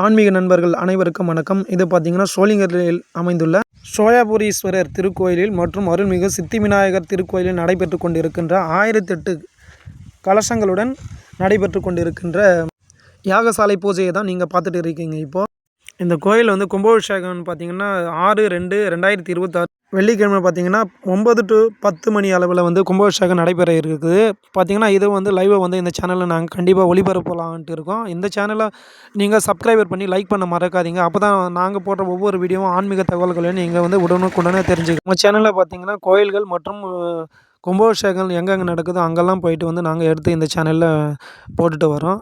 ஆன்மீக நண்பர்கள் அனைவருக்கும் வணக்கம். இது பார்த்தீங்கன்னா சோளிங்கரில் அமைந்துள்ள சோயாபுரீஸ்வரர் திருக்கோயிலில் மற்றும் அருள்மிகு சித்தி விநாயகர் திருக்கோயிலில் நடைபெற்று கொண்டிருக்கின்ற 1008 கலசங்களுடன் நடைபெற்று கொண்டிருக்கின்ற யாகசாலை பூஜையை தான் நீங்கள் பார்த்துட்டு இருக்கீங்க. இப்போது இந்த கோயில் வந்து கும்பாபிஷேகம் பார்த்தீங்கன்னா 6/2/2026 வெள்ளிக்கிழமை பார்த்தீங்கன்னா 9 to 10 மணி அளவில் வந்து கும்பாபிஷேகம் நடைபெற இருக்குது. பார்த்தீங்கன்னா இது வந்து லைவை வந்து இந்த சேனலில் நாங்கள் கண்டிப்பாக ஒளிபரப்பலான்ட்டு இருக்கோம். இந்த சேனலை நீங்கள் சப்ஸ்கிரைபர் பண்ணி லைக் பண்ண மறக்காதீங்க. அப்போ தான் நாங்கள் போடுற ஒவ்வொரு வீடியோவும் ஆன்மீக தகவல்களையும் நீங்கள் வந்து உடனுக்குடனே தெரிஞ்சுக்கணும். நம்ம சேனலில் பார்த்தீங்கன்னா கோயில்கள் மற்றும் கும்பாபிஷேகம் எங்கெங்கே நடக்குதோ அங்கெல்லாம் போயிட்டு வந்து நாங்கள் எடுத்து இந்த சேனலில் போட்டுட்டு வரோம்.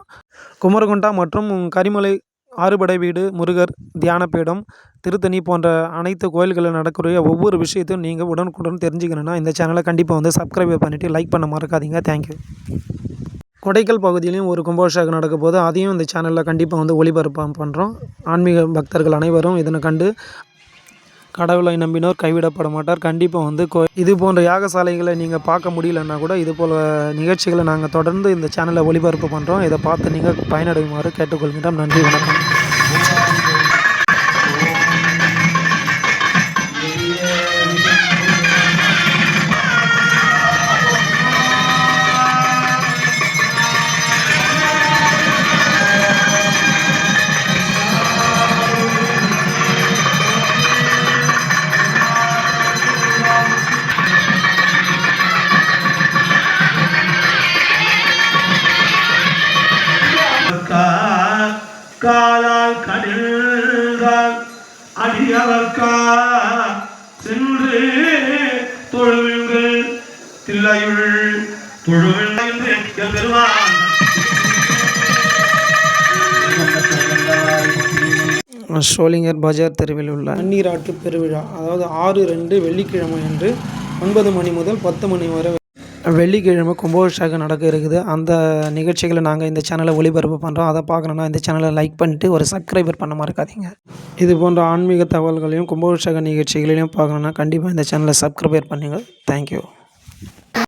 குமரகுண்டா மற்றும் கரிமலை ஆறுபடை வீடு, முருகர் தியானபீடம், திருத்தணி போன்ற அனைத்து கோயில்களில் நடக்கக்கூடிய ஒவ்வொரு விஷயத்தையும் நீங்கள் உடனுக்குடன் தெரிஞ்சுக்கணுன்னா இந்த சேனலை கண்டிப்பாக வந்து சப்ஸ்கிரைப் பண்ணிவிட்டு லைக் பண்ண மறக்காதீங்க. தேங்க்யூ. கொடைக்கல் பகுதியிலையும் ஒரு கும்பாபிஷேகம் நடக்க போது அதையும் இந்த சேனலில் கண்டிப்பாக வந்து ஒளிபரப்பு பண்ணுறோம். ஆன்மீக பக்தர்கள் அனைவரும் இதனை கண்டு கடவுளை நம்பினோர் கைவிடப்பட மாட்டார். கண்டிப்பாக வந்து இது போன்ற யாகசாலைகளை நீங்கள் பார்க்க முடியலன்னா கூட இது போல் நிகழ்ச்சிகளை நாங்கள் தொடர்ந்து இந்த சேனலில் ஒளிபரப்பு பண்ணுறோம். இதை பார்த்து நீங்கள் பயனடையுமாறு கேட்டுக்கொள்கின்றோம். நன்றி, வணக்கம். காலால் கடில்கள் அடியவர்கா சென்று தொழுவிங்கள் தில்லையுள் தொழுவில்லை பெருமான். சோளிங்கர் பஜார் தெருவில் உள்ள நன்னீராட்டு பெருவிழா, அதாவது 6/2 வெள்ளிக்கிழமை அன்று 9 மணி முதல் 10 மணி வரை வெள்ளிக்கிழமை கும்பாபிஷேகம் நடக்க இருக்குது. அந்த நிகழ்ச்சிகளை நாங்கள் இந்த சேனலில் ஒளிபரப்பு பண்ணுறோம். அதை பார்க்கணுன்னா இந்த சேனலை லைக் பண்ணிட்டு ஒரு சப்ஸ்கிரைபர் பண்ண மறக்காதீங்க. இது போன்ற ஆன்மீக தகவல்களையும் கும்பாபிஷேக நிகழ்ச்சிகளையும் பார்க்கணுன்னா கண்டிப்பாக இந்த சேனலை சப்ஸ்கிரைபர் பண்ணுங்கள். தேங்க்யூ.